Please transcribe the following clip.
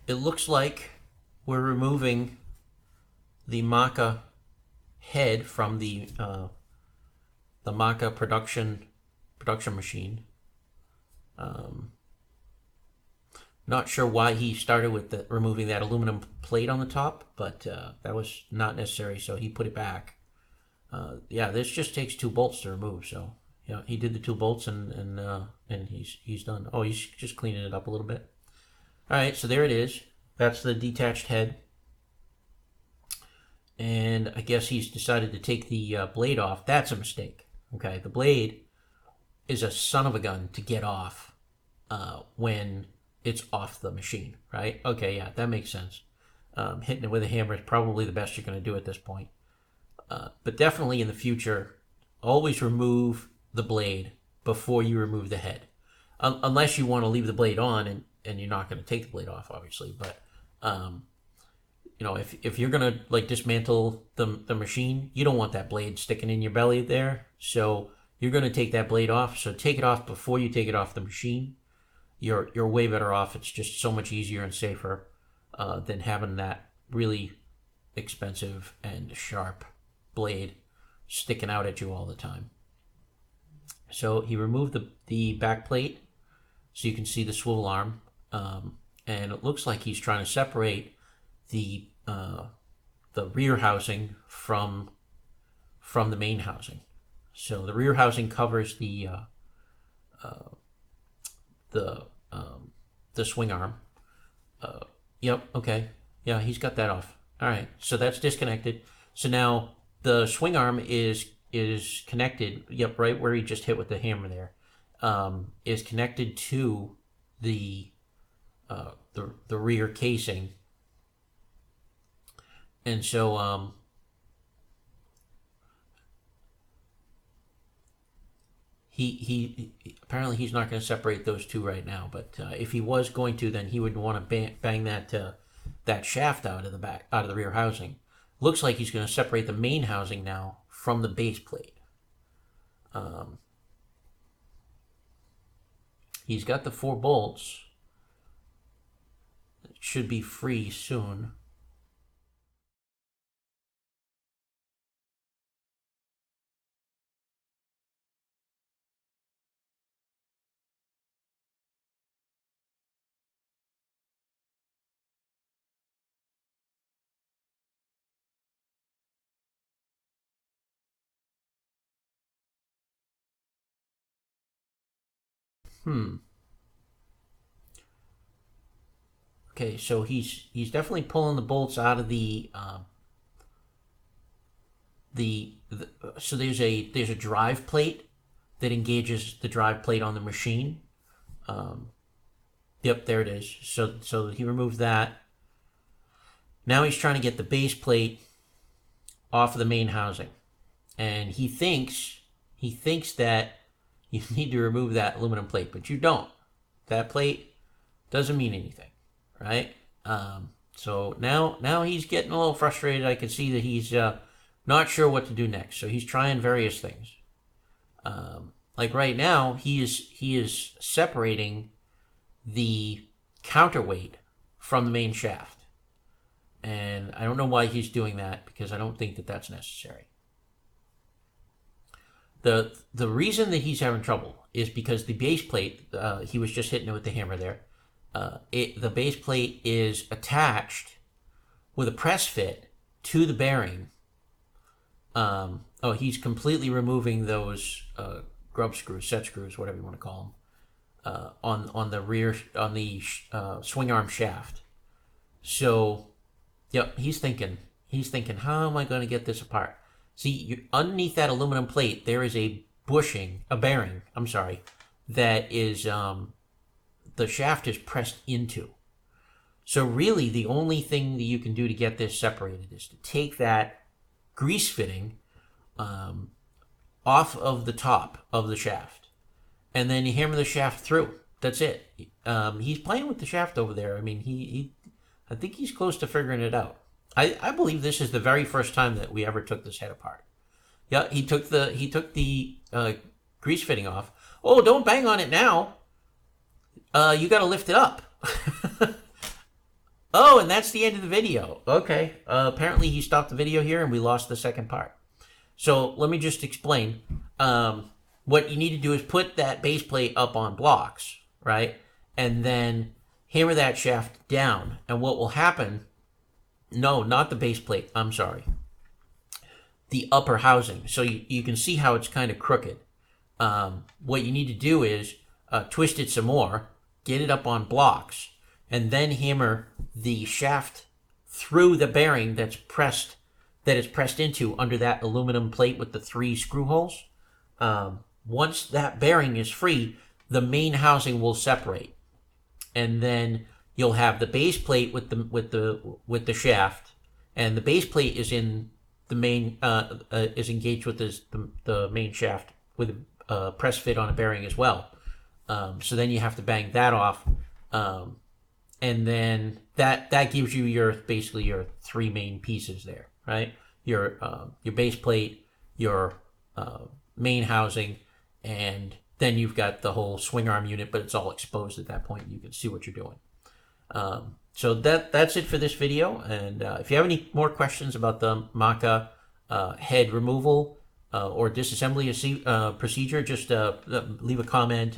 it looks like we're removing the Maka head from the Maka production machine. Not sure why he started with removing that aluminum plate on the top, but that was not necessary, so he put it back. Yeah, this just takes 2 bolts to remove, so yeah, he did the 2 bolts and he's done. Oh, he's just cleaning it up a little bit. All right, so there it is. That's the detached head. And I guess he's decided to take the blade off. That's a mistake. Okay, the blade is a son of a gun to get off when it's off the machine, right? Okay, yeah, that makes sense. Hitting it with a hammer is probably the best you're going to do at this point. But definitely in the future, always remove the blade before you remove the head. Unless you want to leave the blade on and you're not going to take the blade off, obviously. But, if you're going to like dismantle the machine, you don't want that blade sticking in your belly there. So you're going to take that blade off. So take it off before you take it off the machine. You're way better off. It's just so much easier and safer than having that really expensive and sharp blade sticking out at you all the time. So he removed the back plate so you can see the swivel arm, and it looks like he's trying to separate the rear housing from the main housing. So the rear housing covers the swing arm. Yep. Okay. Yeah, he's got that off. All right. So that's disconnected. So now the swing arm is connected. Yep. Right where he just hit with the hammer there, is connected to the rear casing. And so he apparently he's not going to separate those two right now. But if he was going to, then he would want to bang that shaft out of the rear housing. Looks like he's going to separate the main housing now from the base plate. He's got the 4 bolts. It should be free soon. Okay, so he's definitely pulling the bolts out of so there's a drive plate that engages the drive plate on the machine. Yep, there it is. So he removed that. Now he's trying to get the base plate off of the main housing, and he thinks that you need to remove that aluminum plate, but you don't. That plate doesn't mean anything, right? So now he's getting a little frustrated. I can see that he's not sure what to do next. So he's trying various things. Like right now, he is separating the counterweight from the main shaft, and I don't know why he's doing that, because I don't think that that's necessary. The reason that he's having trouble is because the base plate, he was just hitting it with the hammer there. The base plate is attached with a press fit to the bearing. He's completely removing those grub screws, set screws, whatever you want to call them, on the rear, on the swing arm shaft. So, yep, he's thinking, how am I going to get this apart? See, underneath that aluminum plate, there is a bearing, that is, the shaft is pressed into. So really, the only thing that you can do to get this separated is to take that grease fitting off of the top of the shaft, and then you hammer the shaft through. That's it. He's playing with the shaft over there. I mean, I think he's close to figuring it out. I believe this is the very first time that we ever took this head apart. Yeah, he took the grease fitting off. Oh, don't bang on it now. You got to lift it up. Oh, and that's the end of the video. Okay. Apparently he stopped the video here and we lost the second part. So let me just explain. What you need to do is put that base plate up on blocks, right? And then hammer that shaft down. And what will happen, no, not the base plate, I'm sorry, the upper housing. So you can see how it's kind of crooked. What you need to do is twist it some more, get it up on blocks, and then hammer the shaft through the bearing that is pressed into under that aluminum plate with the 3 screw holes. Once that bearing is free, the main housing will separate, and then you'll have the base plate with the shaft, and the base plate is in the main is engaged with the main shaft with a press fit on a bearing as well. So then you have to bang that off, and then that gives you basically your 3 main pieces there, right? Your base plate, your main housing, and then you've got the whole swing arm unit, but it's all exposed at that point. You can see what you're doing. So that's it for this video. And if you have any more questions about the Maka head removal or disassembly procedure, just leave a comment.